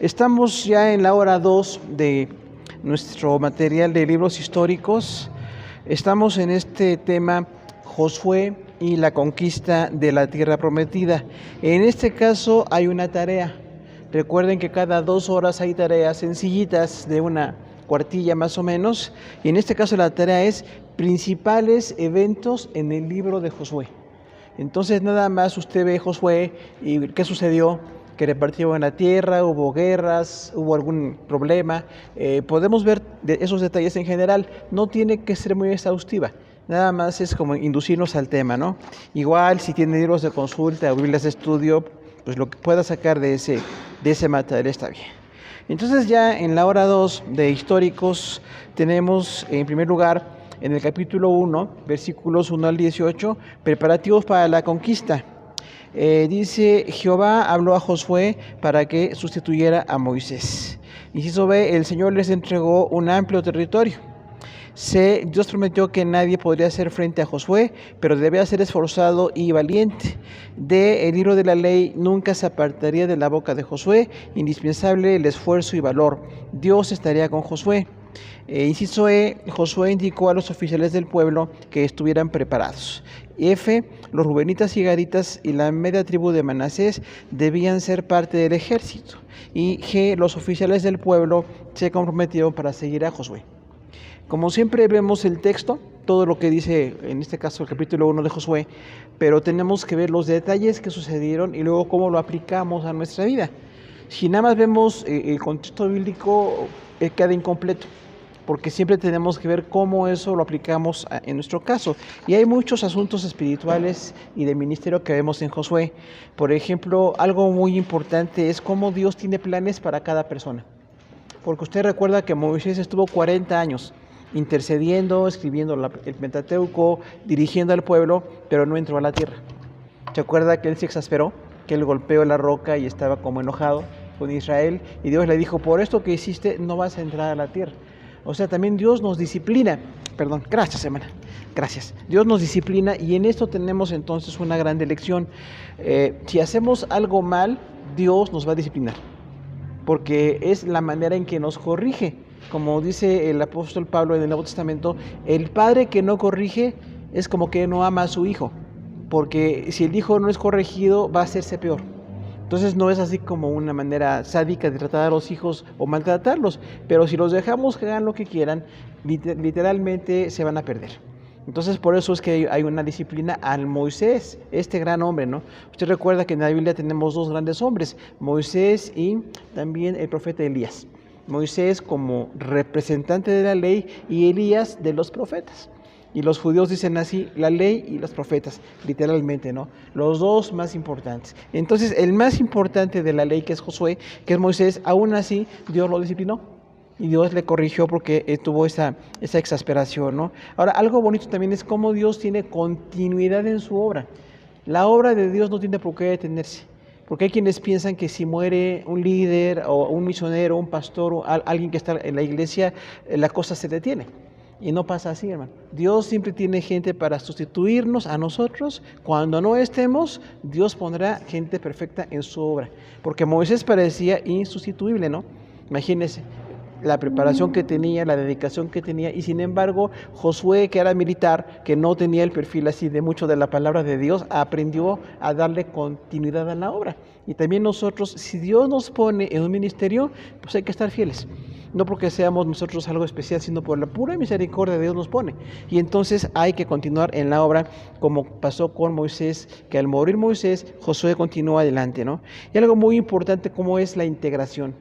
Estamos ya en la hora 2 de nuestro material de libros históricos. Estamos en este tema Josué y la conquista de la tierra prometida. En este caso hay una tarea. Recuerden que cada 2 horas hay tareas sencillitas de una cuartilla más o menos. Y en este caso la tarea es principales eventos en el libro de Josué. Entonces nada más usted ve Josué y qué sucedió, que repartieron la tierra, hubo guerras, hubo algún problema. Podemos ver esos detalles en general, no tiene que ser muy exhaustiva, nada más es como inducirnos al tema, ¿no? Igual si tiene libros de consulta o biblias de estudio, pues lo que pueda sacar de ese material está bien. Entonces ya en la hora 2 de históricos tenemos en primer lugar en el capítulo 1, versículos 1 al 18, preparativos para la conquista. Dice, Jehová habló a Josué para que sustituyera a Moisés. Inciso B, el Señor les entregó un amplio territorio. C, Dios prometió que nadie podría hacer frente a Josué, pero debía ser esforzado y valiente. D, el libro de la ley nunca se apartaría de la boca de Josué, indispensable el esfuerzo y valor. Dios estaría con Josué. Inciso E, Josué indicó a los oficiales del pueblo que estuvieran preparados. F, los rubenitas y gaditas y la media tribu de Manasés debían ser parte del ejército. Y G, los oficiales del pueblo se comprometieron para seguir a Josué. Como siempre vemos el texto, todo lo que dice, en este caso el capítulo 1 de Josué, pero tenemos que ver los detalles que sucedieron y luego cómo lo aplicamos a nuestra vida. Si nada más vemos el contexto bíblico, queda incompleto, porque siempre tenemos que ver cómo eso lo aplicamos en nuestro caso. Y hay muchos asuntos espirituales y de ministerio que vemos en Josué. Por ejemplo, algo muy importante es cómo Dios tiene planes para cada persona. Porque usted recuerda que Moisés estuvo 40 años intercediendo, escribiendo el Pentateuco, dirigiendo al pueblo, pero no entró a la tierra. ¿Se acuerda que él se exasperó? Que él golpeó la roca y estaba como enojado con Israel. Y Dios le dijo, por esto que hiciste no vas a entrar a la tierra. O sea, también Dios nos disciplina. Perdón, gracias, hermana. Gracias. Dios nos disciplina y en esto tenemos entonces una gran lección. Si hacemos algo mal, Dios nos va a disciplinar, porque es la manera en que nos corrige. Como dice el apóstol Pablo en el Nuevo Testamento, el padre que no corrige es como que no ama a su hijo, porque si el hijo no es corregido va a hacerse peor. Entonces no es así como una manera sádica de tratar a los hijos o maltratarlos, pero si los dejamos que hagan lo que quieran, literalmente se van a perder. Entonces por eso es que hay una disciplina al Moisés, este gran hombre, ¿no? Usted recuerda que en la Biblia tenemos 2 grandes hombres, Moisés y también el profeta Elías. Moisés como representante de la ley y Elías de los profetas. Y los judíos dicen así, la ley y los profetas, literalmente, ¿no? Los 2 más importantes. Entonces, el más importante de la ley, que es Josué, que es Moisés, aún así Dios lo disciplinó. Y Dios le corrigió porque tuvo esa exasperación, ¿no? Ahora, algo bonito también es cómo Dios tiene continuidad en su obra. La obra de Dios no tiene por qué detenerse. Porque hay quienes piensan que si muere un líder o un misionero, un pastor o alguien que está en la iglesia, la cosa se detiene. Y no pasa así, hermano. Dios siempre tiene gente para sustituirnos a nosotros. Cuando no estemos, Dios pondrá gente perfecta en su obra. Porque Moisés parecía insustituible, ¿no? Imagínense la preparación que tenía, la dedicación que tenía, y sin embargo Josué, que era militar, que no tenía el perfil así de mucho de la palabra de Dios, aprendió a darle continuidad a la obra. Y también nosotros, si Dios nos pone en un ministerio, pues hay que estar fieles. No porque seamos nosotros algo especial, sino por la pura misericordia de Dios nos pone. Y entonces hay que continuar en la obra, como pasó con Moisés, que al morir Moisés, Josué continuó adelante, ¿no? Y algo muy importante, como es la integración.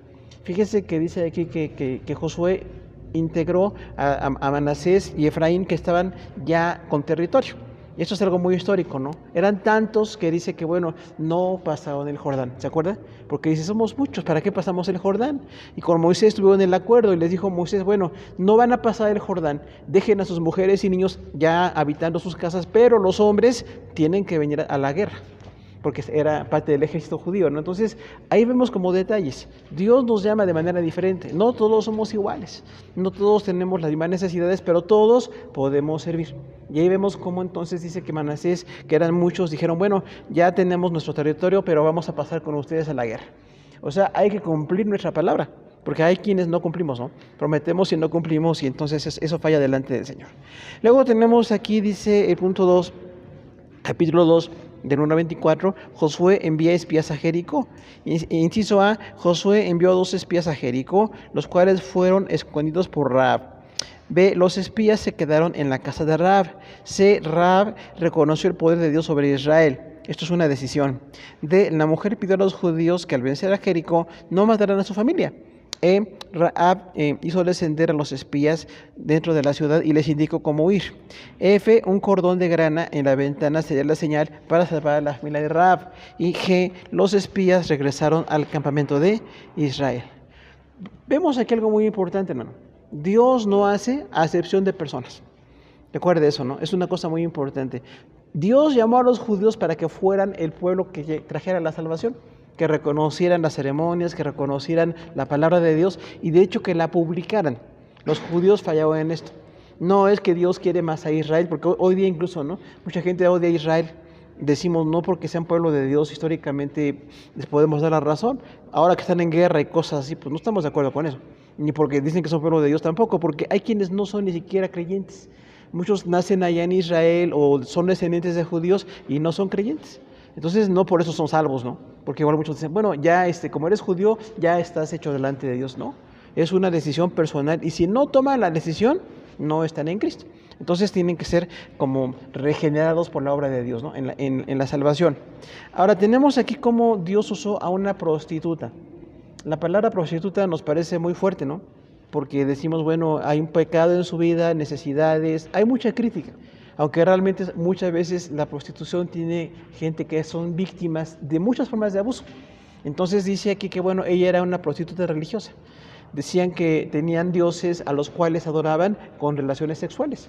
Fíjese que dice aquí que Josué integró a Manasés y Efraín, que estaban ya con territorio. Y esto es algo muy histórico, ¿no? Eran tantos que dice que, bueno, no pasaron el Jordán, ¿se acuerda? Porque dice, somos muchos, ¿para qué pasamos el Jordán? Y con Moisés tuvieron el acuerdo y les dijo Moisés, bueno, no van a pasar el Jordán, dejen a sus mujeres y niños ya habitando sus casas, pero los hombres tienen que venir a la guerra, porque era parte del ejército judío, ¿no? Entonces, ahí vemos como detalles. Dios nos llama de manera diferente. No todos somos iguales. No todos tenemos las mismas necesidades, pero todos podemos servir. Y ahí vemos cómo entonces dice que Manasés, que eran muchos, dijeron, bueno, ya tenemos nuestro territorio, pero vamos a pasar con ustedes a la guerra. O sea, hay que cumplir nuestra palabra, porque hay quienes no cumplimos, ¿no? Prometemos y no cumplimos y entonces eso falla delante del Señor. Luego tenemos aquí, dice el punto 2, capítulo 2, del 1 a 24, Josué envía espías a Jericó. Inciso A, Josué envió 2 espías a Jericó, los cuales fueron escondidos por Rahab. B, los espías se quedaron en la casa de Rahab. C, Rahab reconoció el poder de Dios sobre Israel. Esto es una decisión. D, la mujer pidió a los judíos que al vencer a Jericó no mataran a su familia. Rahab hizo descender a los espías dentro de la ciudad y les indicó cómo huir. F, un cordón de grana en la ventana sería la señal para salvar a la familia de Rahab. Y G, los espías regresaron al campamento de Israel. Vemos aquí algo muy importante, hermano. Dios no hace acepción de personas. Recuerde eso, ¿no? Es una cosa muy importante. Dios llamó a los judíos para que fueran el pueblo que trajera la salvación, que reconocieran las ceremonias, que reconocieran la palabra de Dios y de hecho que la publicaran. Los judíos fallaban en esto. No es que Dios quiere más a Israel, porque hoy día incluso, ¿no? Mucha gente odia a Israel. Decimos no porque sean pueblo de Dios, históricamente les podemos dar la razón. Ahora que están en guerra y cosas así, pues no estamos de acuerdo con eso. Ni porque dicen que son pueblo de Dios tampoco, porque hay quienes no son ni siquiera creyentes. Muchos nacen allá en Israel o son descendientes de judíos y no son creyentes. Entonces no por eso son salvos, ¿no? Porque igual muchos dicen, bueno, ya como eres judío, ya estás hecho delante de Dios, ¿no? Es una decisión personal y si no toman la decisión, no están en Cristo. Entonces tienen que ser como regenerados por la obra de Dios, ¿no? En la salvación. Ahora tenemos aquí cómo Dios usó a una prostituta. La palabra prostituta nos parece muy fuerte, ¿no? Porque decimos, bueno, hay un pecado en su vida, necesidades, hay mucha crítica. Aunque realmente muchas veces la prostitución tiene gente que son víctimas de muchas formas de abuso. Entonces dice aquí que, bueno, ella era una prostituta religiosa. Decían que tenían dioses a los cuales adoraban con relaciones sexuales.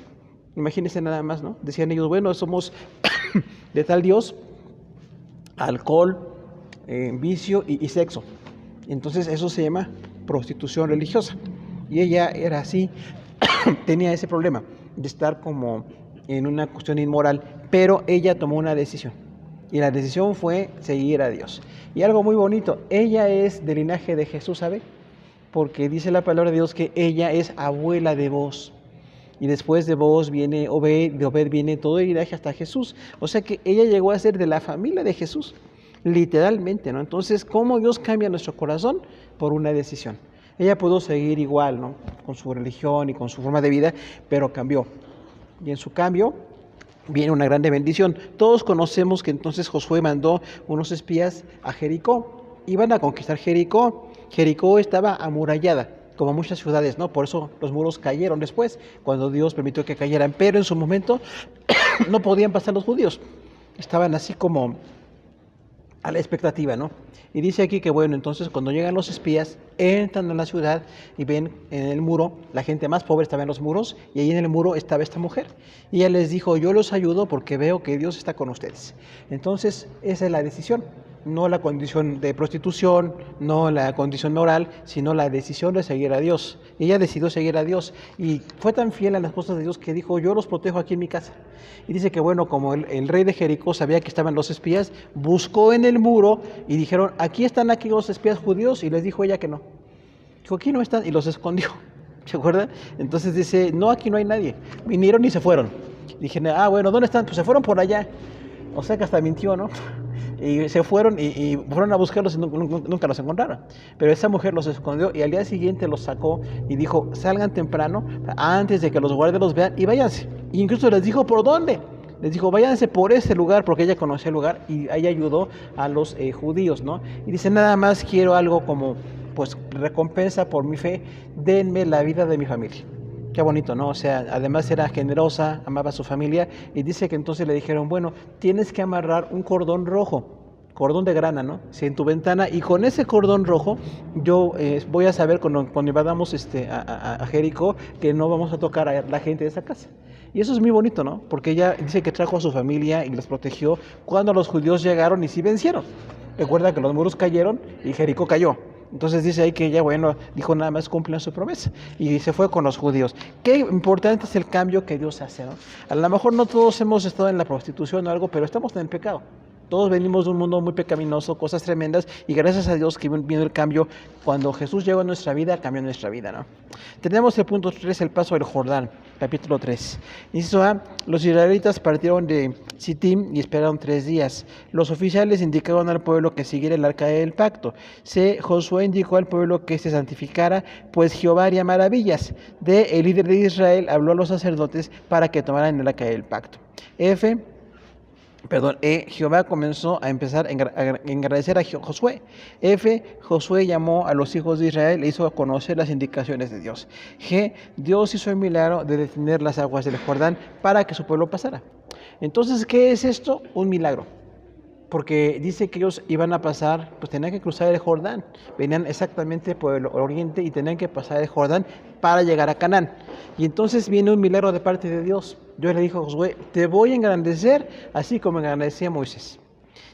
Imagínense nada más, ¿no? Decían ellos, bueno, somos de tal dios, alcohol, vicio y sexo. Entonces eso se llama prostitución religiosa. Y ella era así, tenía ese problema de estar como en una cuestión inmoral, pero ella tomó una decisión. Y la decisión fue seguir a Dios. Y algo muy bonito, ella es del linaje de Jesús, ¿sabe? Porque dice la palabra de Dios que ella es abuela de Booz. Y después de Booz viene Obed, de Obed viene todo el linaje hasta Jesús. O sea que ella llegó a ser de la familia de Jesús, literalmente, ¿no? Entonces, ¿cómo Dios cambia nuestro corazón? Por una decisión. Ella pudo seguir igual, ¿no? Con su religión y con su forma de vida, pero cambió. Y en su cambio viene una grande bendición. Todos conocemos que entonces Josué mandó unos espías a Jericó. Iban a conquistar Jericó. Jericó estaba amurallada, como muchas ciudades, ¿no? Por eso los muros cayeron después, cuando Dios permitió que cayeran. Pero en su momento no podían pasar los judíos. Estaban así como a la expectativa, ¿no? Y dice aquí que, bueno, entonces cuando llegan los espías, entran a la ciudad y ven en el muro, la gente más pobre estaba en los muros, y ahí en el muro estaba esta mujer. Y ella les dijo, yo los ayudo porque veo que Dios está con ustedes. Entonces, esa es la decisión. No la condición de prostitución, no la condición moral, sino la decisión de seguir a Dios. Y ella decidió seguir a Dios y fue tan fiel a las cosas de Dios que dijo, yo los protejo aquí en mi casa. Y dice que bueno, como el rey de Jericó sabía que estaban los espías, buscó en el muro y dijeron, aquí están aquí los espías judíos, y les dijo ella que no. Dijo, aquí no están, y los escondió. ¿Se acuerdan? Entonces dice, no, aquí no hay nadie. Vinieron y se fueron. Dije, bueno, ¿dónde están? Pues se fueron por allá. O sea que hasta mintió, ¿no? Y se fueron y fueron a buscarlos y nunca los encontraron. Pero esa mujer los escondió y al día siguiente los sacó y dijo, salgan temprano antes de que los guardias los vean y váyanse. E incluso les dijo, ¿por dónde? Les dijo, váyanse por ese lugar, porque ella conocía el lugar y ahí ayudó a los judíos, ¿no? Y dice, nada más quiero algo como, pues, recompensa por mi fe, denme la vida de mi familia. Qué bonito, ¿no? O sea, además era generosa, amaba a su familia, y dice que entonces le dijeron, bueno, tienes que amarrar un cordón rojo, cordón de grana, ¿no? Sí, en tu ventana, y con ese cordón rojo yo voy a saber cuando invadamos a Jericó que no vamos a tocar a la gente de esa casa. Y eso es muy bonito, ¿no? Porque ella dice que trajo a su familia y los protegió cuando los judíos llegaron y sí vencieron. Recuerda que los muros cayeron y Jericó cayó. Entonces dice ahí que ella, bueno, dijo nada más cumplen su promesa y se fue con los judíos. Qué importante es el cambio que Dios hace, ¿no? A lo mejor no todos hemos estado en la prostitución o algo, pero estamos en el pecado. Todos venimos de un mundo muy pecaminoso, cosas tremendas, y gracias a Dios que vino el cambio. Cuando Jesús llegó a nuestra vida, cambió nuestra vida, ¿no? Tenemos el punto 3, el paso del Jordán, capítulo 3. Inciso A, los israelitas partieron de Sittim y esperaron 3 días. Los oficiales indicaron al pueblo que siguiera el arca del pacto. C, Josué indicó al pueblo que se santificara, pues Jehová haría maravillas. D, el líder de Israel habló a los sacerdotes para que tomaran el arca del pacto. Jehová comenzó a empezar a agradecer a Josué. Josué llamó a los hijos de Israel e hizo conocer las indicaciones de Dios. G, Dios hizo el milagro de detener las aguas del Jordán para que su pueblo pasara. Entonces, ¿qué es esto? Un milagro. Porque dice que ellos iban a pasar, pues tenían que cruzar el Jordán. Venían exactamente por el oriente y tenían que pasar el Jordán para llegar a Canaán. Y entonces viene un milagro de parte de Dios. Dios le dijo a Josué, te voy a engrandecer así como engrandecí a Moisés.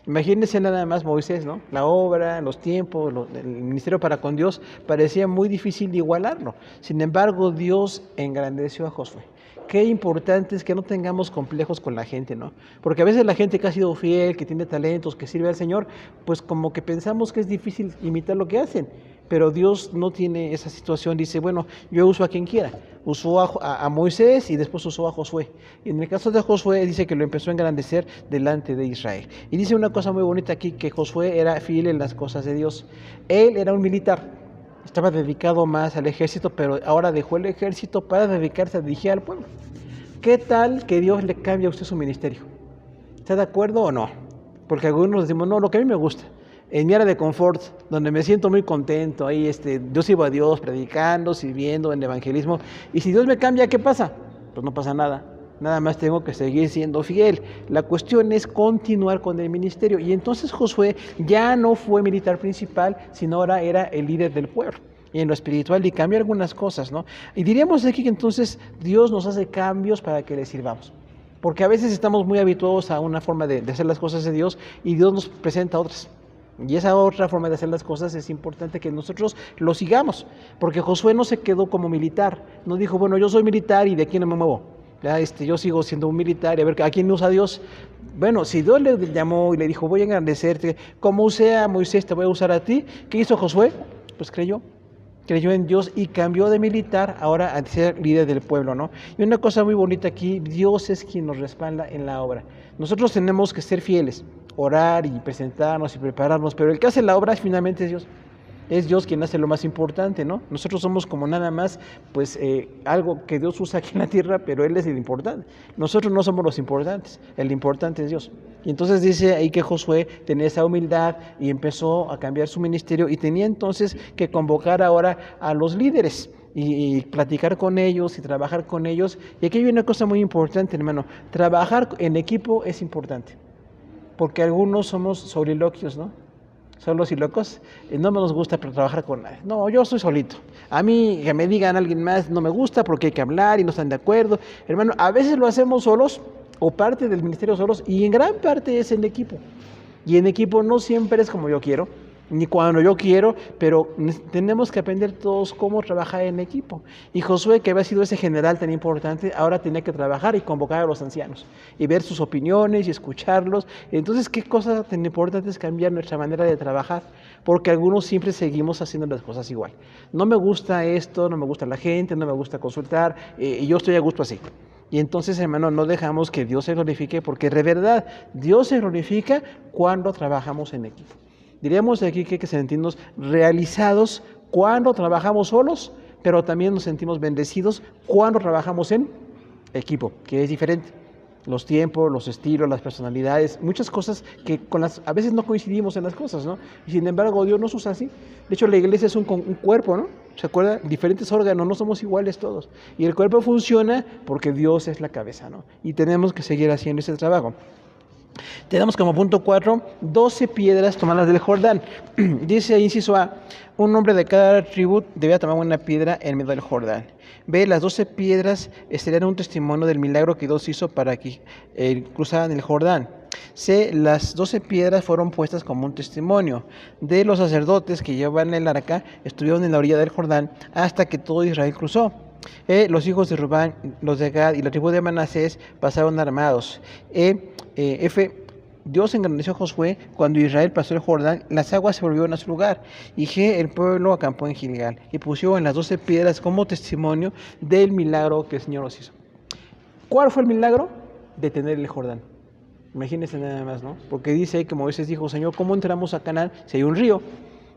Imagínense nada más Moisés, ¿no? La obra, los tiempos, el ministerio para con Dios parecía muy difícil de igualarlo. Sin embargo, Dios engrandeció a Josué. Qué importante es que no tengamos complejos con la gente, ¿no? Porque a veces la gente que ha sido fiel, que tiene talentos, que sirve al Señor, pues como que pensamos que es difícil imitar lo que hacen. Pero Dios no tiene esa situación, dice, bueno, yo uso a quien quiera. Usó a Moisés y después usó a Josué. Y en el caso de Josué dice que lo empezó a engrandecer delante de Israel. Y dice una cosa muy bonita aquí, que Josué era fiel en las cosas de Dios. Él era un militar. Estaba dedicado más al ejército, pero ahora dejó el ejército para dedicarse a dirigir al pueblo. ¿Qué tal que Dios le cambie a usted su ministerio? ¿Está de acuerdo o no? Porque algunos decimos, no, lo que a mí me gusta, en mi área de confort, donde me siento muy contento, ahí yo sirvo a Dios predicando, sirviendo en evangelismo, y si Dios me cambia, ¿qué pasa? Pues no pasa nada. Nada más tengo que seguir siendo fiel. La cuestión es continuar con el ministerio. Y entonces Josué ya no fue militar principal, sino ahora era el líder del pueblo. Y en lo espiritual y cambió algunas cosas, ¿no? Y diríamos aquí que entonces Dios nos hace cambios para que le sirvamos. Porque a veces estamos muy habituados a una forma de hacer las cosas de Dios y Dios nos presenta otras. Y esa otra forma de hacer las cosas es importante que nosotros lo sigamos. Porque Josué no se quedó como militar. No dijo, bueno, yo soy militar y de aquí no me muevo. Yo sigo siendo un militar y a ver a quién usa Dios. Bueno, si Dios le llamó y le dijo, voy a engrandecerte, como usé a Moisés, te voy a usar a ti. ¿Qué hizo Josué? Pues creyó en Dios y cambió de militar ahora a ser líder del pueblo, ¿no? Y una cosa muy bonita aquí, Dios es quien nos respalda en la obra. Nosotros tenemos que ser fieles, orar y presentarnos y prepararnos, pero el que hace la obra finalmente es Dios. Es Dios quien hace lo más importante, ¿no? Nosotros somos como nada más, pues, algo que Dios usa aquí en la tierra, pero Él es el importante. Nosotros no somos los importantes, el importante es Dios. Y entonces dice ahí que Josué tenía esa humildad y empezó a cambiar su ministerio y tenía entonces que convocar ahora a los líderes y platicar con ellos y trabajar con ellos. Y aquí hay una cosa muy importante, hermano. Trabajar en equipo es importante, porque algunos somos soliloquios, ¿no? Solos y locos, no nos gusta trabajar con nadie. No, yo soy solito. A mí que me digan alguien más no me gusta porque hay que hablar y no están de acuerdo. Hermano, a veces lo hacemos solos o parte del ministerio solos y en gran parte es en equipo. Y en equipo no siempre es como yo quiero, ni cuando yo quiero, pero tenemos que aprender todos cómo trabajar en equipo. Y Josué, que había sido ese general tan importante, ahora tenía que trabajar y convocar a los ancianos y ver sus opiniones y escucharlos. Entonces, ¿qué cosa tan importante es cambiar nuestra manera de trabajar? Porque algunos siempre seguimos haciendo las cosas igual. No me gusta esto, no me gusta la gente, no me gusta consultar, y yo estoy a gusto así. Y entonces, hermano, no dejamos que Dios se glorifique, porque de verdad Dios se glorifica cuando trabajamos en equipo. Diríamos aquí que hay que sentirnos realizados cuando trabajamos solos, pero también nos sentimos bendecidos cuando trabajamos en equipo, que es diferente. Los tiempos, los estilos, las personalidades, muchas cosas que a veces no coincidimos en las cosas, ¿no? Y sin embargo, Dios nos usa así. De hecho, la iglesia es un cuerpo, ¿no? ¿Se acuerdan? Diferentes órganos, no somos iguales todos. Y el cuerpo funciona porque Dios es la cabeza, ¿no? Y tenemos que seguir haciendo ese trabajo. Tenemos como punto 4, 12 piedras tomadas del Jordán. Dice inciso A, un hombre de cada tribu debía tomar una piedra en medio del Jordán. B, las 12 piedras serían un testimonio del milagro que Dios hizo para que cruzaran el Jordán. C, las 12 piedras fueron puestas como un testimonio. D, los sacerdotes que llevaban el arca estuvieron en la orilla del Jordán hasta que todo Israel cruzó. Los hijos de Rubán, los de Gad y la tribu de Manasés pasaron armados. F, Dios engrandeció a Josué cuando Israel pasó el Jordán, las aguas se volvieron a su lugar, y el pueblo acampó en Gilgal, y pusieron las 12 piedras como testimonio del milagro que el Señor los hizo. ¿Cuál fue el milagro? Detener el Jordán. Imagínense nada más, ¿no? Porque dice ahí que Moisés dijo, Señor, ¿cómo entramos a Canaán si hay un río?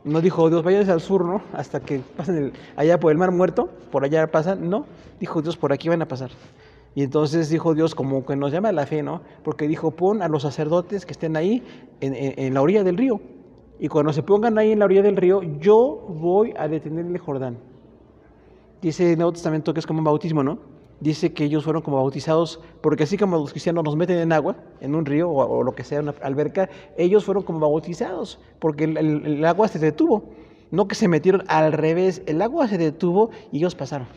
No dijo Dios, váyanse al sur, ¿no? Hasta que pasen allá por el Mar Muerto, por allá pasan. No, dijo Dios, por aquí van a pasar. Y entonces dijo Dios, como que nos llama a la fe, ¿no? Porque dijo, pon a los sacerdotes que estén ahí en la orilla del río. Y cuando se pongan ahí en la orilla del río, yo voy a detener el Jordán. Dice en el Nuevo Testamento que es como un bautismo, ¿no? Dice que ellos fueron como bautizados, porque así como los cristianos nos meten en agua, en un río o lo que sea, una alberca, ellos fueron como bautizados, porque el agua se detuvo. No que se metieron al revés, el agua se detuvo y ellos pasaron.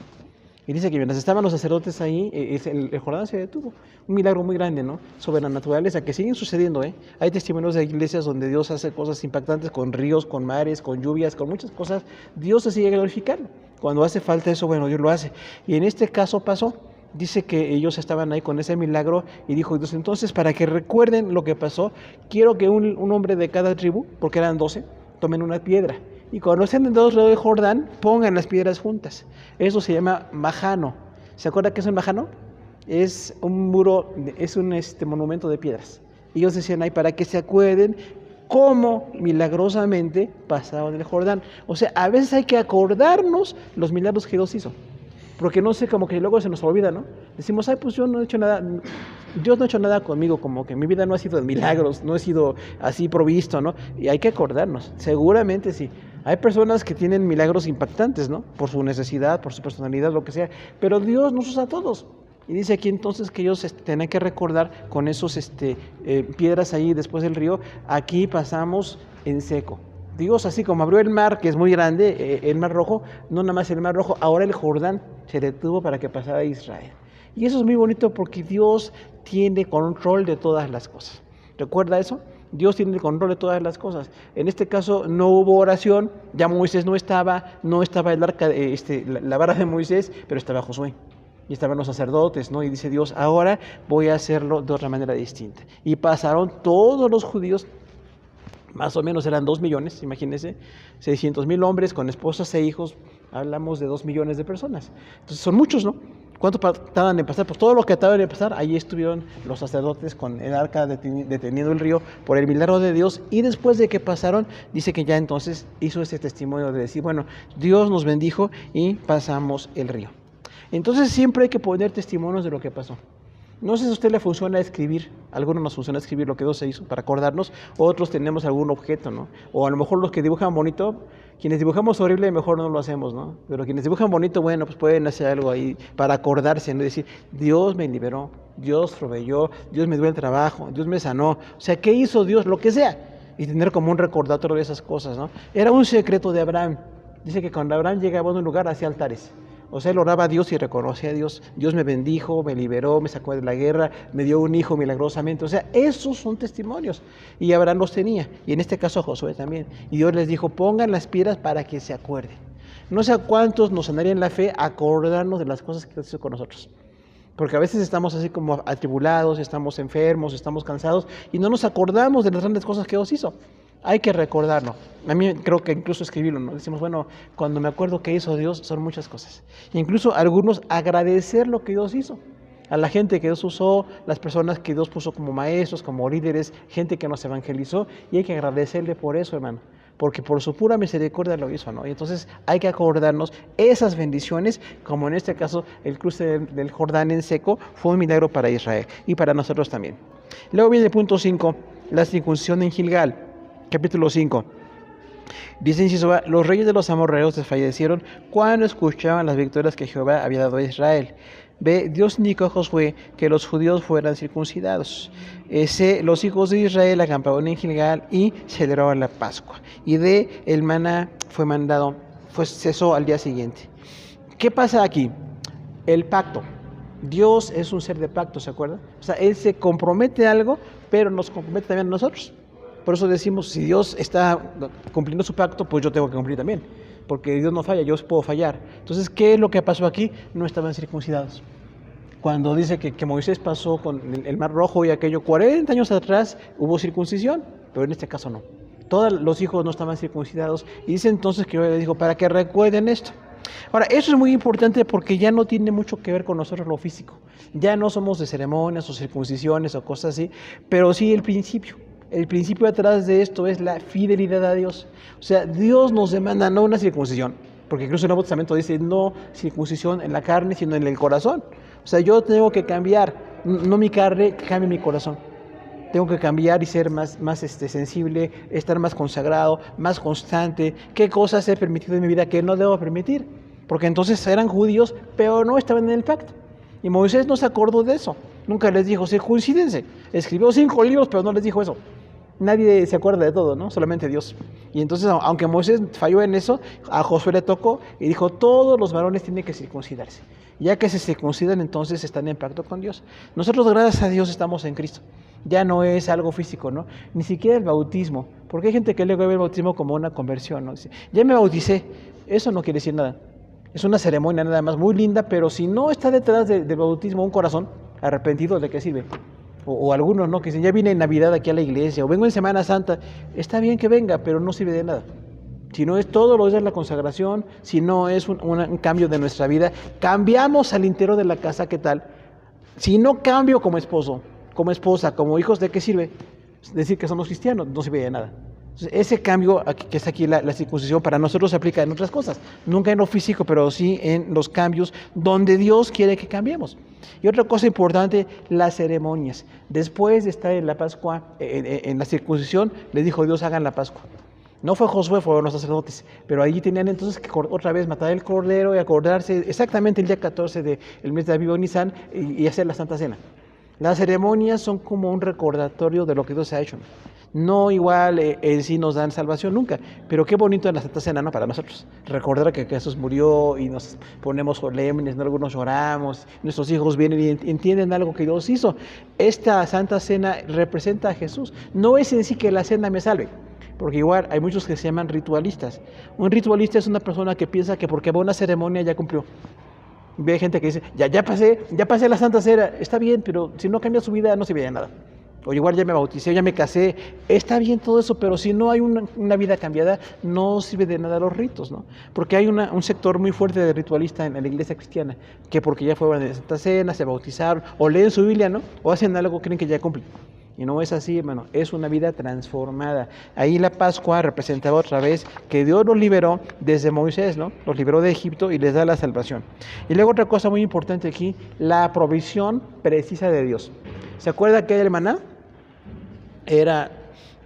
Y dice que mientras estaban los sacerdotes ahí, el Jordán se detuvo. Un milagro muy grande, ¿no? Sobre la naturaleza, que siguen sucediendo, ¿eh? Hay testimonios de iglesias donde Dios hace cosas impactantes con ríos, con mares, con lluvias, con muchas cosas. Dios se sigue glorificando. Cuando hace falta eso, bueno, Dios lo hace. Y en este caso pasó. Dice que ellos estaban ahí con ese milagro y dijo Dios, entonces para que recuerden lo que pasó, quiero que un hombre de cada tribu, porque eran 12, tomen una piedra. Y cuando estén en dos lados del Jordán, pongan las piedras juntas. Eso se llama majano. ¿Se acuerda qué es un majano? Es un muro, es un monumento de piedras. Y ellos decían ahí para que se acuerden cómo milagrosamente pasaron el Jordán. O sea, a veces hay que acordarnos los milagros que Dios hizo. Porque no sé, como que luego se nos olvida, ¿no? Decimos, ay, pues yo no he hecho nada, Dios no ha hecho nada conmigo, como que mi vida no ha sido de milagros, no he sido así provisto, ¿no? Y hay que acordarnos, seguramente sí. Hay personas que tienen milagros impactantes, ¿no? Por su necesidad, por su personalidad, lo que sea, pero Dios nos usa a todos. Y dice aquí entonces que ellos tienen que recordar con esos piedras ahí después del río, aquí pasamos en seco. Dios, así como abrió el mar, que es muy grande, el mar Rojo, no nada más el mar Rojo, ahora el Jordán se detuvo para que pasara Israel. Y eso es muy bonito porque Dios tiene control de todas las cosas. ¿Recuerda eso? Dios tiene el control de todas las cosas. En este caso no hubo oración, ya Moisés no estaba el arca, la vara de Moisés, pero estaba Josué. Y estaban los sacerdotes, ¿no? Y dice Dios, ahora voy a hacerlo de otra manera distinta. Y pasaron todos los judíos, más o menos eran 2 millones, imagínense, 600,000 hombres con esposas e hijos, hablamos de 2 millones de personas. Entonces son muchos, ¿no? ¿Cuánto tardan en pasar? Pues todo lo que tardan en pasar, ahí estuvieron los sacerdotes con el arca deteniendo el río por el milagro de Dios. Y después de que pasaron, dice que ya entonces hizo ese testimonio de decir, bueno, Dios nos bendijo y pasamos el río. Entonces siempre hay que poner testimonios de lo que pasó. No sé si a usted le funciona escribir, a algunos nos funciona escribir lo que Dios se hizo para acordarnos, otros tenemos algún objeto, ¿no? O a lo mejor los que dibujan bonito, quienes dibujamos horrible mejor no lo hacemos, ¿no? Pero quienes dibujan bonito, bueno, pues pueden hacer algo ahí para acordarse, ¿no? Decir, Dios me liberó, Dios proveyó, Dios me dio el trabajo, Dios me sanó. O sea, ¿qué hizo Dios? Lo que sea. Y tener como un recordatorio de esas cosas, ¿no? Era un secreto de Abraham. Dice que cuando Abraham llegaba a un lugar hacía altares. O sea, él oraba a Dios y reconocía a Dios. Dios me bendijo, me liberó, me sacó de la guerra, me dio un hijo milagrosamente. O sea, esos son testimonios. Y Abraham los tenía. Y en este caso Josué también. Y Dios les dijo, pongan las piedras para que se acuerden. No sé a cuántos nos sanaría en la fe acordarnos de las cosas que Dios hizo con nosotros. Porque a veces estamos así como atribulados, estamos enfermos, estamos cansados y no nos acordamos de las grandes cosas que Dios hizo. Hay que recordarlo. A mí creo que incluso escribirlo, ¿no? Decimos, bueno, cuando me acuerdo que hizo Dios, son muchas cosas. Incluso algunos agradecer lo que Dios hizo. A la gente que Dios usó, las personas que Dios puso como maestros, como líderes, gente que nos evangelizó, y hay que agradecerle por eso, hermano. Porque por su pura misericordia lo hizo, ¿no? Y entonces hay que acordarnos esas bendiciones, como en este caso el cruce del Jordán en seco fue un milagro para Israel y para nosotros también. Luego viene el punto 5, la circuncisión en Gilgal. Capítulo 5. Dice inciso A, los reyes de los amorreos desfallecieron cuando escuchaban las victorias que Jehová había dado a Israel. B, Dios indicó a Josué que los judíos fueran circuncidados. C, los hijos de Israel acamparon en Gilgal y celebraban la Pascua. Y D, el maná cesó al día siguiente. ¿Qué pasa aquí? El pacto. Dios es un ser de pacto, ¿se acuerda? O sea, Él se compromete a algo, pero nos compromete también a nosotros. Por eso decimos, si Dios está cumpliendo su pacto, pues yo tengo que cumplir también. Porque Dios no falla, yo puedo fallar. Entonces, ¿qué es lo que pasó aquí? No estaban circuncidados. cuando dice que Moisés pasó con el Mar Rojo y aquello 40 años atrás hubo circuncisión, pero en este caso no. Todos los hijos no estaban circuncidados y dice entonces que le dijo para que recuerden esto. Ahora, eso es muy importante porque ya no tiene mucho que ver con nosotros lo físico. Ya no somos de ceremonias o circuncisiones o cosas así, pero sí el principio. El principio detrás de esto es la fidelidad a Dios. O sea, Dios nos demanda no una circuncisión, porque incluso el Nuevo Testamento dice no circuncisión en la carne, sino en el corazón. O sea, yo tengo que cambiar, no mi carne, que cambie mi corazón. Tengo que cambiar y ser más sensible, estar más consagrado, más constante. ¿Qué cosas he permitido en mi vida que no debo permitir? Porque entonces eran judíos, pero no estaban en el pacto. Y Moisés no se acordó de eso. Nunca les dijo, circuncídense. Escribió 5 libros, pero no les dijo eso. Nadie se acuerda de todo, ¿no? Solamente Dios. Y entonces, aunque Moisés falló en eso, a Josué le tocó y dijo, todos los varones tienen que circuncidarse. Ya que se circuncidan, entonces están en pacto con Dios. Nosotros, gracias a Dios, estamos en Cristo. Ya no es algo físico, ¿no? Ni siquiera el bautismo. Porque hay gente que luego ve el bautismo como una conversión, ¿no? Dice, ya me bauticé. Eso no quiere decir nada. Es una ceremonia nada más muy linda, pero si no está detrás del bautismo un corazón arrepentido, ¿de qué sirve? O algunos, ¿no? Que dicen, ya vine en Navidad aquí a la iglesia, o vengo en Semana Santa. Está bien que venga, pero no sirve de nada. Si no es todo lo es la consagración, si no es un cambio de nuestra vida, cambiamos al interior de la casa, ¿qué tal? Si no cambio como esposo, como esposa, como hijos, ¿de qué sirve? Decir que somos cristianos, no sirve de nada. Entonces, ese cambio que está aquí, la circuncisión, para nosotros se aplica en otras cosas. Nunca en lo físico, pero sí en los cambios donde Dios quiere que cambiemos. Y otra cosa importante, las ceremonias. Después de estar en la Pascua, en la circuncisión, le dijo Dios, hagan la Pascua. No fue Josué, fueron los sacerdotes, pero allí tenían entonces que otra vez matar el cordero y acordarse exactamente el día 14 del mes de Aviv o Nisan y hacer la Santa Cena. Las ceremonias son como un recordatorio de lo que Dios ha hecho. No igual en sí nos dan salvación nunca, pero qué bonito en la Santa Cena, ¿no? Para nosotros. Recordar que Jesús murió y nos ponemos solemnes, ¿no? Algunos lloramos, nuestros hijos vienen y entienden algo que Dios hizo. Esta Santa Cena representa a Jesús. No es en sí que la cena me salve, porque igual hay muchos que se llaman ritualistas. Un ritualista es una persona que piensa que porque va a una ceremonia ya cumplió. Ve gente que dice, ya pasé la Santa Cena, está bien, pero si no cambia su vida no sirve de nada. O igual ya me bauticé, ya me casé, está bien todo eso, pero si no hay una vida cambiada, no sirve de nada los ritos, ¿no? Porque hay un sector muy fuerte de ritualista en la iglesia cristiana, que porque ya fueron de Santa Cena, se bautizaron, o leen su Biblia, ¿no? O hacen algo, creen que ya cumplen. Y no es así, hermano, es una vida transformada. Ahí la Pascua representaba otra vez que Dios los liberó desde Moisés, ¿no? Los liberó de Egipto y les da la salvación. Y luego otra cosa muy importante aquí, la provisión precisa de Dios. ¿Se acuerda que el maná? Era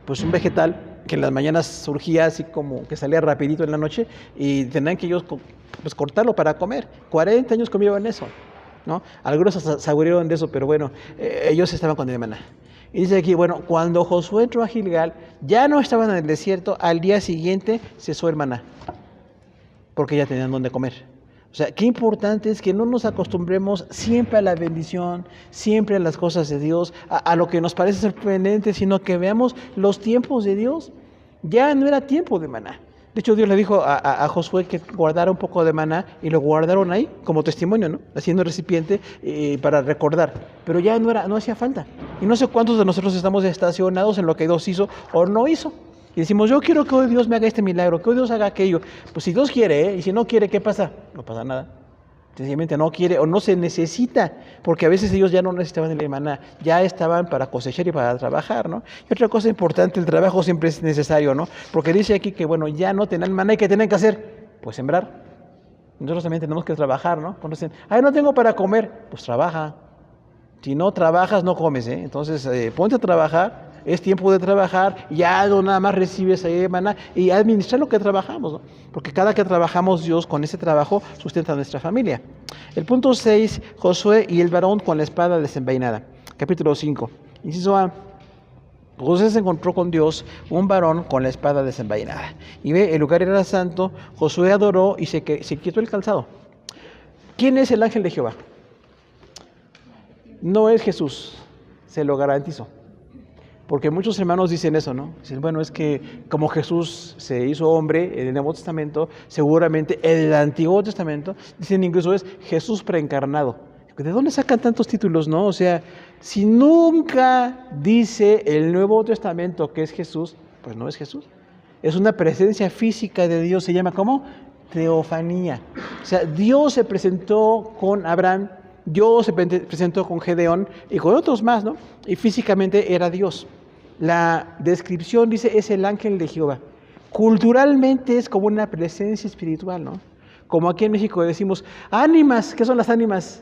pues un vegetal que en las mañanas surgía así como que salía rapidito en la noche y tenían que ellos pues cortarlo para comer. 40 años comieron eso, ¿no? Algunos saborearon de eso, pero bueno, ellos estaban con el maná. Y dice aquí, bueno, cuando Josué entró a Gilgal, ya no estaban en el desierto, al día siguiente cesó el maná, porque ya tenían donde comer. O sea, qué importante es que no nos acostumbremos siempre a la bendición, siempre a las cosas de Dios, a lo que nos parece sorprendente, sino que veamos los tiempos de Dios. Ya no era tiempo de maná. De hecho, Dios le dijo a Josué que guardara un poco de maná y lo guardaron ahí como testimonio, ¿no? Haciendo recipiente para recordar. Pero ya no hacía falta. Y no sé cuántos de nosotros estamos estacionados en lo que Dios hizo o no hizo. Y decimos, yo quiero que hoy Dios me haga este milagro, que hoy Dios haga aquello. Pues si Dios quiere, y si no quiere, ¿qué pasa? No pasa nada. Sencillamente no quiere o no se necesita, porque a veces ellos ya no necesitaban el maná, ya estaban para cosechar y para trabajar, ¿no? Y otra cosa importante, el trabajo siempre es necesario, ¿no? Porque dice aquí que, bueno, ya no tenían maná y ¿qué tienen que hacer? Pues sembrar. Nosotros también tenemos que trabajar, ¿no? Cuando dicen, ay, no tengo para comer, pues trabaja. Si no trabajas, no comes, ¿eh? Entonces, ponte a trabajar. Es tiempo de trabajar, ya no nada más recibes ahí maná y administrar lo que trabajamos, ¿no? Porque cada que trabajamos, Dios con ese trabajo sustenta a nuestra familia. El punto 6, Josué y el varón con la espada desenvainada. Capítulo 5. Inciso A. José se encontró con Dios, un varón con la espada desenvainada. Y ve, el lugar era santo, Josué adoró y se quitó el calzado. ¿Quién es el ángel de Jehová? No es Jesús, se lo garantizo. Porque muchos hermanos dicen eso, ¿no? Dicen, bueno, es que como Jesús se hizo hombre en el Nuevo Testamento, seguramente en el Antiguo Testamento, dicen incluso es Jesús preencarnado. ¿De dónde sacan tantos títulos, no? O sea, si nunca dice el Nuevo Testamento que es Jesús, pues no es Jesús. Es una presencia física de Dios, se llama ¿cómo? Teofanía. O sea, Dios se presentó con Abraham, Dios se presentó con Gedeón y con otros más, ¿no? Y físicamente era Dios. La descripción dice es el ángel de Jehová. Culturalmente es como una presencia espiritual, ¿no? Como aquí en México decimos, ánimas, ¿qué son las ánimas?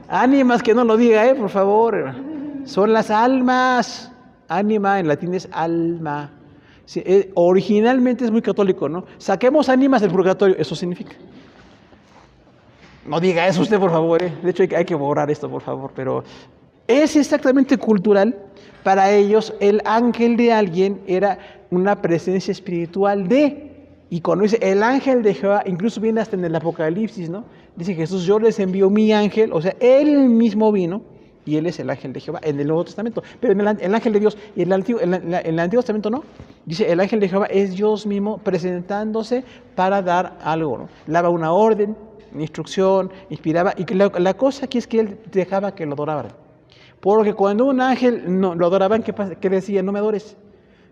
Ánimas, que no lo diga, por favor. Son las almas. Ánima en latín es alma. Sí, originalmente es muy católico, ¿no? Saquemos ánimas del purgatorio, eso significa. No diga eso usted, por favor. De hecho, hay que borrar esto, por favor. Pero es exactamente cultural. Para ellos, el ángel de alguien era una presencia espiritual de... Y cuando dice el ángel de Jehová, incluso viene hasta en el Apocalipsis, ¿no? Dice Jesús, yo les envío mi ángel, o sea, él mismo vino, y él es el ángel de Jehová en el Nuevo Testamento. Pero en el ángel de Dios, y en el Antiguo Testamento no. Dice, el ángel de Jehová es Dios mismo presentándose para dar algo, ¿no? Daba una orden, una instrucción, inspiraba, y la cosa aquí es que él dejaba que lo adoraran. Porque cuando un ángel no, lo adoraban, ¿qué decía? No me adores.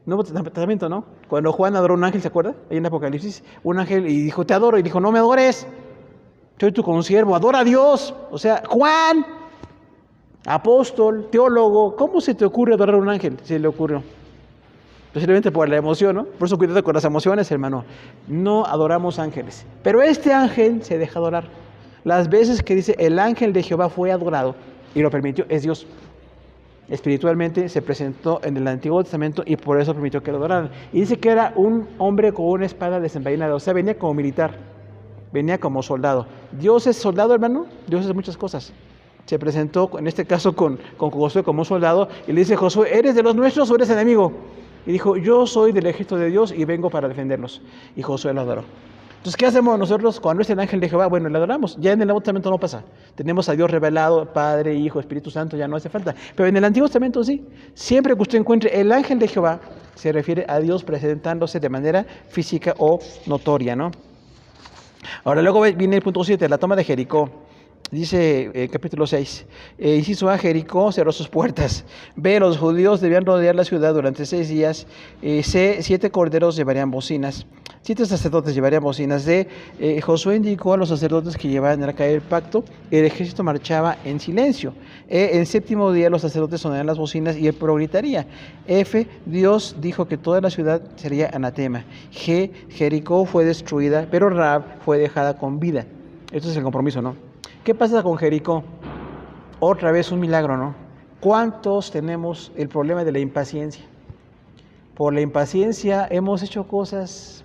Nuevo Testamento, ¿no? Cuando Juan adoró a un ángel, ¿se acuerda? Ahí en Apocalipsis, un ángel y dijo, te adoro, y dijo, no me adores, soy tu consiervo, adora a Dios. O sea, Juan, apóstol, teólogo, ¿cómo se te ocurre adorar a un ángel? Se le ocurrió. Posiblemente por la emoción, ¿no? Por eso cuidado con las emociones, hermano. No adoramos ángeles. Pero este ángel se deja adorar. Las veces que dice el ángel de Jehová fue adorado y lo permitió, es Dios. Espiritualmente se presentó en el Antiguo Testamento y por eso permitió que lo adoraran. Y dice que era un hombre con una espada desenvainada, o sea, venía como militar, venía como soldado. Dios es soldado, hermano, Dios es muchas cosas. Se presentó, en este caso, con Josué como un soldado y le dice, Josué, ¿eres de los nuestros o eres enemigo? Y dijo, yo soy del ejército de Dios y vengo para defenderlos. Y Josué lo adoró. Entonces, ¿qué hacemos nosotros cuando es el ángel de Jehová? Bueno, le adoramos. Ya en el Nuevo Testamento no pasa. Tenemos a Dios revelado, Padre, Hijo, Espíritu Santo, ya no hace falta. Pero en el Antiguo Testamento sí. Siempre que usted encuentre el ángel de Jehová, se refiere a Dios presentándose de manera física o notoria, ¿no? Ahora luego viene el punto 7, la toma de Jericó. Dice capítulo 6, inciso A, Jericó cerró sus puertas. B, los judíos debían rodear la ciudad durante 6 días. C, 7 corderos llevarían bocinas. 7 sacerdotes llevarían bocinas. D, Josué indicó a los sacerdotes que llevaban el arca del pacto. El ejército marchaba en silencio. E, en 7º día los sacerdotes sonarían las bocinas y el pueblo gritaría. F, Dios dijo que toda la ciudad sería anatema. G, Jericó fue destruida, pero Rahab fue dejada con vida. Esto es el compromiso, ¿no? ¿Qué pasa con Jericó? Otra vez un milagro, ¿no? ¿Cuántos tenemos el problema de la impaciencia? Por la impaciencia hemos hecho cosas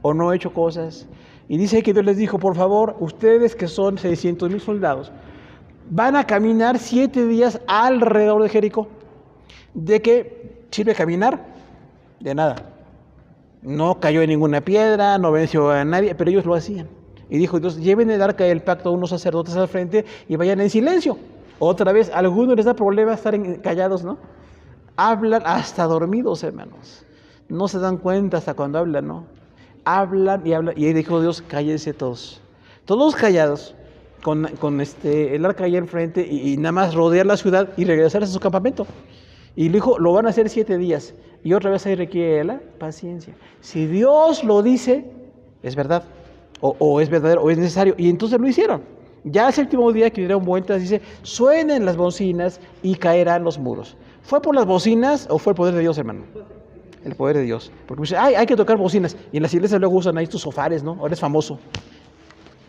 o no hecho cosas. Y dice que Dios les dijo, por favor, ustedes que son 600,000 soldados, van a caminar 7 días alrededor de Jericó. ¿De qué sirve caminar? De nada. No cayó en ninguna piedra, no venció a nadie, pero ellos lo hacían. Y dijo Dios, lleven el arca del pacto a unos sacerdotes al frente y vayan en silencio. Otra vez, a algunos les da problema estar callados, ¿no? Hablan hasta dormidos, hermanos. No se dan cuenta hasta cuando hablan, ¿no? Hablan. Y ahí dijo Dios, cállense todos. Todos callados, con el arca allá enfrente y nada más rodear la ciudad y regresarse a su campamento. Y dijo, lo van a hacer 7 días. Y otra vez ahí requiere la paciencia. Si Dios lo dice, es verdad. O es verdadero, o es necesario. Y entonces lo hicieron. Ya el 7º día que dieron vueltas, dice, suenen las bocinas y caerán los muros. ¿Fue por las bocinas o fue el poder de Dios, hermano? El poder de Dios. Porque dice, hay que tocar bocinas. Y en las iglesias luego usan ahí estos sofares, ¿no? Ahora es famoso.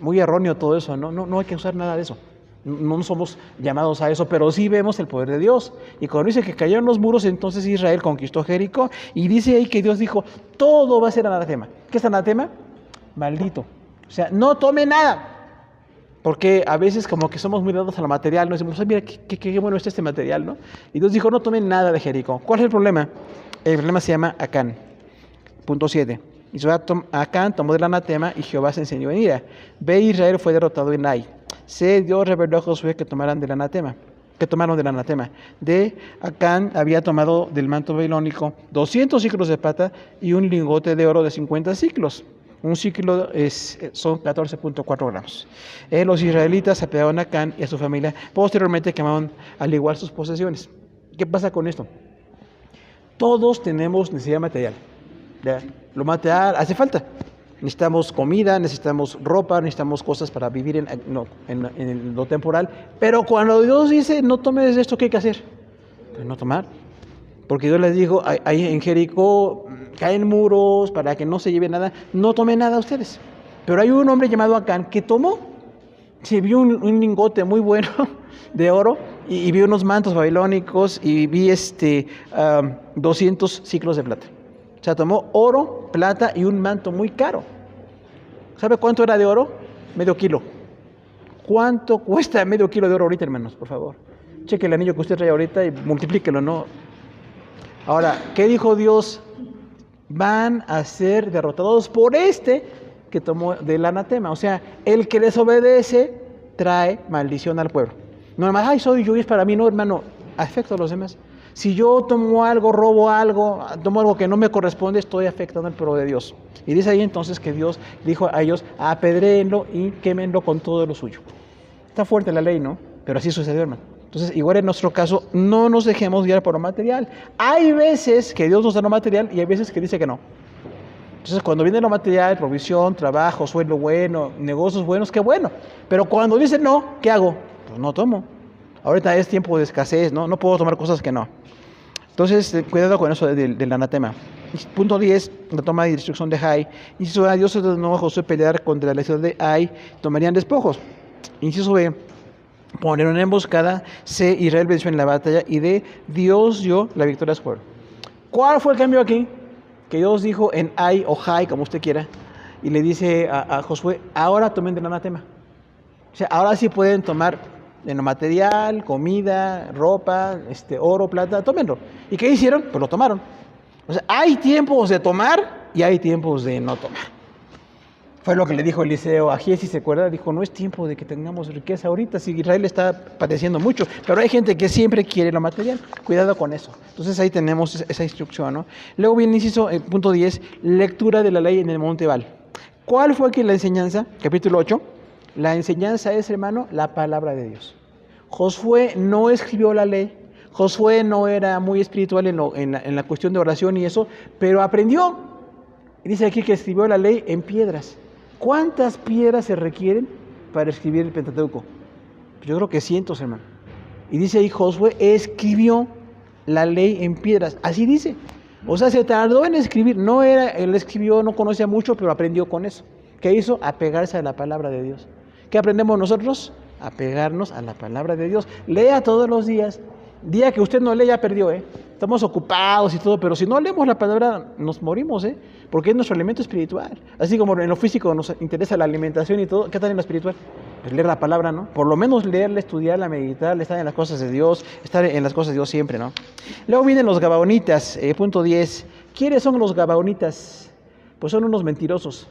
Muy erróneo todo eso, ¿no? No hay que usar nada de eso. No somos llamados a eso, pero sí vemos el poder de Dios. Y cuando dice que cayeron los muros, entonces Israel conquistó Jericó. Y dice ahí que Dios dijo, todo va a ser anatema. ¿Qué es anatema? Maldito. O sea, no tome nada. Porque a veces como que somos muy dados a lo material, nos decimos, mira, qué bueno está este material, ¿no? Y Dios dijo, no tomen nada de Jericó. ¿Cuál es el problema? El problema se llama Acán. Punto 7. Acán tomó del anatema y Jehová se encendió en ira. B, Israel fue derrotado en Ai. C, Dios reveló a Josué que tomaron del anatema. D, Acán había tomado del manto babilónico 200 ciclos de plata y un lingote de oro de 50 ciclos. Un ciclo son 14.4 gramos. Los israelitas apedrearon a Acán y a su familia. Posteriormente quemaron al igual sus posesiones. ¿Qué pasa con esto? Todos tenemos necesidad material. ¿Ya? Lo material hace falta. Necesitamos comida, necesitamos ropa, necesitamos cosas para vivir en lo temporal. Pero cuando Dios dice, no tomes esto, ¿qué hay que hacer? Pues no tomar. Porque Dios les dijo, ahí en Jericó caen muros para que no se lleve nada. No tomen nada ustedes. Pero hay un hombre llamado Acán que tomó. Se vio un lingote muy bueno de oro y vi unos mantos babilónicos y vi 200 ciclos de plata. O sea, tomó oro, plata y un manto muy caro. ¿Sabe cuánto era de oro? Medio kilo. ¿Cuánto cuesta medio kilo de oro ahorita, hermanos? Por favor. Cheque el anillo que usted trae ahorita y multiplíquelo, ¿no? Ahora, ¿qué dijo Dios? Van a ser derrotados por que tomó del anatema. O sea, el que desobedece trae maldición al pueblo. No más, ay, soy yo y es para mí. No, hermano, afecto a los demás. Si yo tomo algo, robo algo, tomo algo que no me corresponde, estoy afectando al pueblo de Dios. Y dice ahí entonces que Dios dijo a ellos, apedréenlo y quémenlo con todo lo suyo. Está fuerte la ley, ¿no? Pero así sucedió, hermano. Entonces, igual en nuestro caso, no nos dejemos guiar por lo material. Hay veces que Dios nos da lo material y hay veces que dice que no. Entonces, cuando viene lo material, provisión, trabajo, sueldo bueno, negocios buenos, qué bueno. Pero cuando dice no, ¿qué hago? Pues no tomo. Ahorita es tiempo de escasez, ¿no? No puedo tomar cosas que no. Entonces, cuidado con eso del anatema. Punto 10, la toma de destrucción de Ai. Inciso A, Dios ordenó a Josué pelear contra la ciudad de Ai, tomarían despojos. Inciso B, poner una emboscada. C, Israel venció en la batalla. Y D, Dios dio la victoria a su pueblo. ¿Cuál fue el cambio aquí? Que Dios dijo en Ai o Jai, como usted quiera, y le dice a Josué, ahora tomen del anatema. O sea, ahora sí pueden tomar en lo material, comida, ropa, oro, plata, tómenlo. ¿Y qué hicieron? Pues lo tomaron. O sea, hay tiempos de tomar y hay tiempos de no tomar. Fue lo que le dijo Eliseo a Giezi, ¿se acuerda? Dijo, no es tiempo de que tengamos riqueza ahorita, si Israel está padeciendo mucho, pero hay gente que siempre quiere lo material. Cuidado con eso. Entonces ahí tenemos esa instrucción, ¿no? Luego viene inciso, punto 10, lectura de la ley en el monte Ebal. ¿Cuál fue aquí la enseñanza? Capítulo 8. La enseñanza es, hermano, la palabra de Dios. Josué no escribió la ley. Josué no era muy espiritual en la cuestión de oración y eso, pero aprendió. Y dice aquí que escribió la ley en piedras. ¿Cuántas piedras se requieren para escribir el Pentateuco? Yo creo que cientos, hermano. Y dice ahí, Josué escribió la ley en piedras. Así dice. O sea, se tardó en escribir. Él escribió, no conocía mucho, pero aprendió con eso. ¿Qué hizo? Apegarse a la palabra de Dios. ¿Qué aprendemos nosotros? Apegarnos a la palabra de Dios. Lea todos los días. Día que usted no lee ya perdió, Estamos ocupados y todo, pero si no leemos la palabra nos morimos, porque es nuestro alimento espiritual. Así como en lo físico nos interesa la alimentación y todo, ¿qué tal en lo espiritual? Pues leer la palabra, ¿no? Por lo menos leerla, estudiarla, meditarla, estar en las cosas de Dios, estar en las cosas de Dios siempre, ¿no? Luego vienen los gabaonitas, punto 10. ¿Quiénes son los gabaonitas? Pues son unos mentirosos.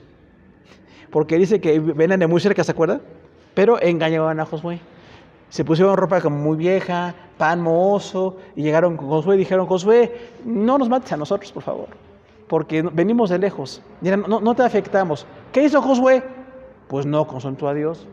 Porque dice que venían de muy cerca, ¿se acuerda? Pero engañaban a Josué. Se pusieron ropa como muy vieja, pan mohoso, y llegaron con Josué y dijeron, Josué, no nos mates a nosotros, por favor, porque venimos de lejos. Dirán, no te afectamos. ¿Qué hizo Josué? Pues no consultó a Dios.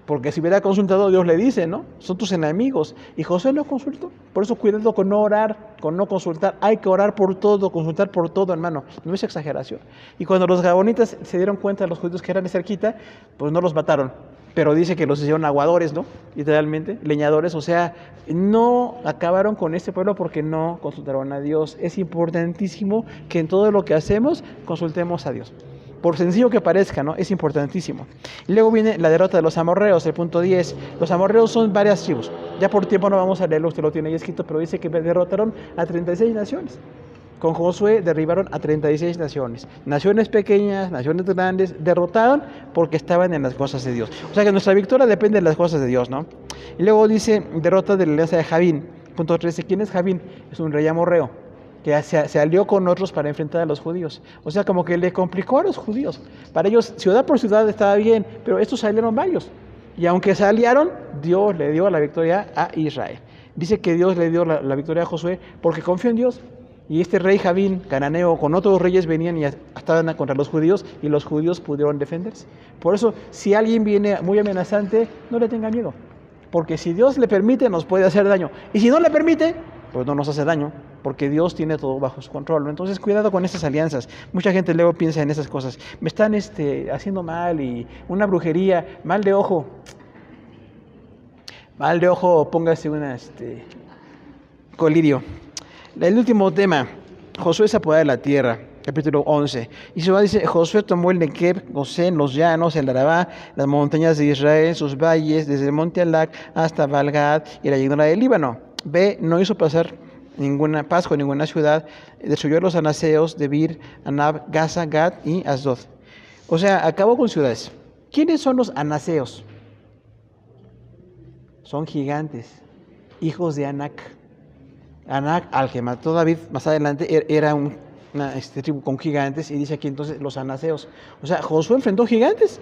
Porque si hubiera consultado, Dios le dice, ¿no? Son tus enemigos. Y Josué no consultó. Por eso cuidado con no orar, con no consultar. Hay que orar por todo, consultar por todo, hermano. No es exageración. Y cuando los gabonitas se dieron cuenta, los judíos que eran de cerquita, pues no los mataron. Pero dice que los hicieron aguadores, ¿no? Literalmente, leñadores. O sea, no acabaron con este pueblo porque no consultaron a Dios. Es importantísimo que en todo lo que hacemos consultemos a Dios. Por sencillo que parezca, ¿no? Es importantísimo. Y luego viene la derrota de los amorreos, el punto 10. Los amorreos son varias tribus. Ya por tiempo no vamos a leerlo, usted lo tiene ahí escrito, pero dice que derrotaron a 36 naciones. Con Josué derribaron a 36 naciones. Naciones pequeñas, naciones grandes, derrotaron porque estaban en las cosas de Dios. O sea que nuestra victoria depende de las cosas de Dios, ¿no? Y luego dice, derrota de la alianza de Javín. Punto 13. ¿Quién es Javín? Es un rey amorreo que se alió con otros para enfrentar a los judíos. O sea, como que le complicó a los judíos. Para ellos, ciudad por ciudad estaba bien, pero estos salieron varios. Y aunque se aliaron, Dios le dio la victoria a Israel. Dice que Dios le dio la victoria a Josué porque confió en Dios. Y este rey Javín, cananeo, con otros reyes venían y estaban contra los judíos y los judíos pudieron defenderse. Por eso, si alguien viene muy amenazante, no le tenga miedo. Porque si Dios le permite, nos puede hacer daño. Y si no le permite, pues no nos hace daño, porque Dios tiene todo bajo su control. Entonces, cuidado con estas alianzas. Mucha gente luego piensa en esas cosas. Me están haciendo mal y una brujería, mal de ojo. Mal de ojo, póngase una colirio. El último tema, Josué se apodera de la tierra, capítulo 11. Y se dice, Josué tomó el Negev, Gosén, los llanos, el Arabá, las montañas de Israel, sus valles, desde el monte Alac hasta Valgad y la llanura del Líbano. B, no hizo pasar ninguna paz con ninguna ciudad, destruyó a los anaseos de Bir, Anab, Gaza, Gad y Asdod. O sea, acabó con ciudades. ¿Quiénes son los anaseos? Son gigantes, hijos de Anac. Anac, al que mató David más adelante, era una tribu con gigantes, y dice aquí entonces los anaseos. O sea, Josué enfrentó gigantes.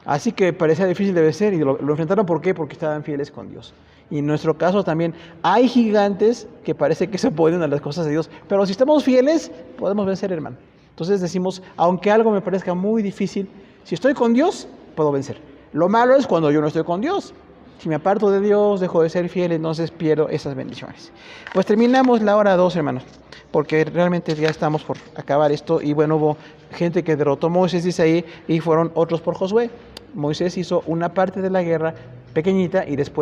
Así que parecía difícil de vencer, y lo enfrentaron. ¿Por qué? Porque estaban fieles con Dios. Y en nuestro caso también hay gigantes que parece que se oponen a las cosas de Dios, pero si estamos fieles, podemos vencer, hermano. Entonces decimos, aunque algo me parezca muy difícil, si estoy con Dios, puedo vencer. Lo malo es cuando yo no estoy con Dios. Si me aparto de Dios, dejo de ser fiel, entonces pierdo esas bendiciones. Pues terminamos la hora 2, hermanos, porque realmente ya estamos por acabar esto. Y bueno, hubo gente que derrotó a Moisés, dice ahí, y fueron otros por Josué. Moisés hizo una parte de la guerra pequeñita y después